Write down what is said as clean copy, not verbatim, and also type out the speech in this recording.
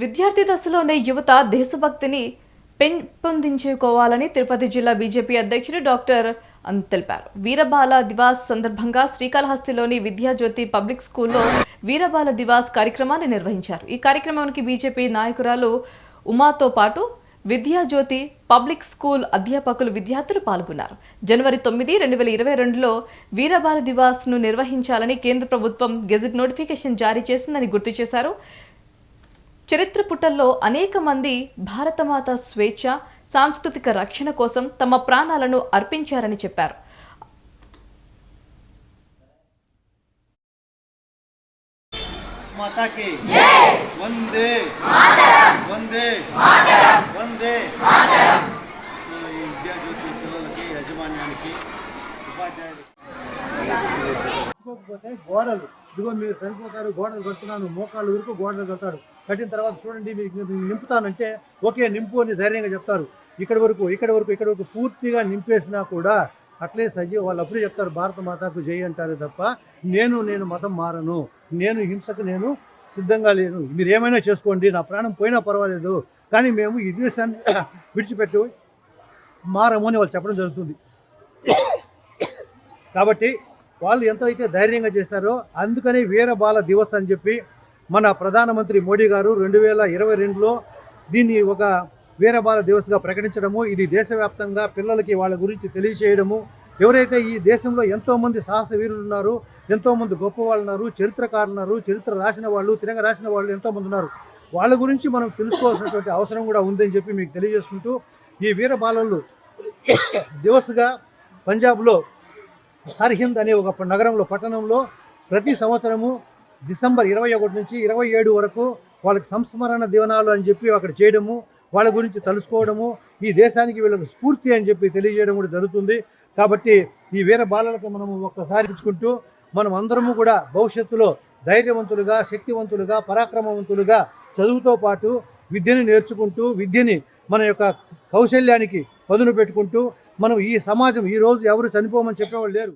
విద్యార్థి దశలోనే యువత దేశభక్తిని పెంపొందించుకోవాలని తిరుపతి జిల్లా బీజేపీ అధ్యక్షుడు డాక్టర్ తెలిపారు. వీరబాల దివాస్ సందర్భంగా శ్రీకాళహస్తిలోని విద్యాజ్యోతి పబ్లిక్ స్కూల్లో వీరబాల దివాస్ కార్యక్రమాన్ని నిర్వహించారు. ఈ కార్యక్రమానికి బీజేపీ నాయకురాలు ఉమాతో పాటు విద్యాజ్యోతి పబ్లిక్ స్కూల్ అధ్యాపకులు విద్యార్థులు పాల్గొన్నారు. జనవరి 9, 2022లో వీరబాల దివాస్ను నిర్వహించాలని కేంద్ర ప్రభుత్వం గెజెట్ నోటిఫికేషన్ జారీ చేసిందని గుర్తు చేశారు. చరిత్ర పుటల్లో అనేక మంది భారతమాత స్వేచ్ఛ, సాంస్కృతిక రక్షణ కోసం తమ ప్రాణాలను అర్పించారని చెప్పారు. మాతాకి జై, వందే మాతరం, వందే మాతరం, వందే మాతరం. ఈ విద్యాజ్యోతి పిల్లలకి, యజమాన్యానికి, ఉపాధ్యాయులకి గోడలు ఇదిగో మీరు చనిపోతారు, గోడలు కడుతున్నాను, మోకాళ్ళు వరకు గోడలు కడతారు. కట్టిన తర్వాత చూడండి మీకు నింపుతానంటే ఓకే నింపు అని ధైర్యంగా చెప్తారు. ఇక్కడ వరకు పూర్తిగా నింపేసినా కూడా అట్లే సజీవ వాళ్ళు అప్పుడే చెప్తారు భారత మాతకు జై అంటారు తప్ప నేను మతం మారను, నేను హింసకు నేను సిద్ధంగా లేను, మీరు ఏమైనా చేసుకోండి, నా ప్రాణం పోయినా పర్వాలేదు, కానీ మేము ఈ దేశాన్ని విడిచిపెట్టి మారము అని వాళ్ళు చెప్పడం జరుగుతుంది. కాబట్టి వాళ్ళు ఎంతో అయితే ధైర్యంగా చేశారో అందుకని వీరబాల దివస్ అని చెప్పి మన ప్రధానమంత్రి మోడీ గారు 2022లో దీన్ని ఒక వీరబాల దివస్గా ప్రకటించడము, ఇది దేశవ్యాప్తంగా పిల్లలకి వాళ్ళ గురించి తెలియచేయడము. ఎవరైతే ఈ దేశంలో ఎంతోమంది సాహస వీరులు ఉన్నారు, ఎంతోమంది గొప్ప వాళ్ళు ఉన్నారు, చరిత్రకారులు ఉన్నారు, చరిత్ర రాసిన వాళ్ళు, తిరగ రాసిన వాళ్ళు ఎంతోమంది ఉన్నారు, వాళ్ళ గురించి మనం తెలుసుకోవాల్సినటువంటి అవసరం కూడా ఉందని చెప్పి మీకు తెలియజేసుకుంటూ ఈ వీరబాలలు దివస్గా పంజాబ్లో సర్హింద్ అనే ఒక నగరంలో పట్టణంలో ప్రతి సంవత్సరము డిసెంబర్ 21 నుంచి 27 వరకు వాళ్ళకి సంస్మరణ దివనాలు అని చెప్పి అక్కడ చేయడము, వాళ్ళ గురించి తెలుసుకోవడము, ఈ దేశానికి వీళ్ళకి స్ఫూర్తి అని చెప్పి తెలియజేయడం కూడా జరుగుతుంది. కాబట్టి ఈ వీర బాలలకు మనము ఒక్కసారి ఇచ్చుకుంటూ మనం అందరము కూడా భవిష్యత్తులో ధైర్యవంతులుగా, శక్తివంతులుగా, పరాక్రమవంతులుగా చదువుతో పాటు విద్యను నేర్చుకుంటూ విద్యని మన యొక్క కౌశల్యానికి పదును పెట్టుకుంటూ మనం ఈ సమాజం ఈరోజు ఎవరు చనిపోమని చెప్పేవాళ్ళు లేరు.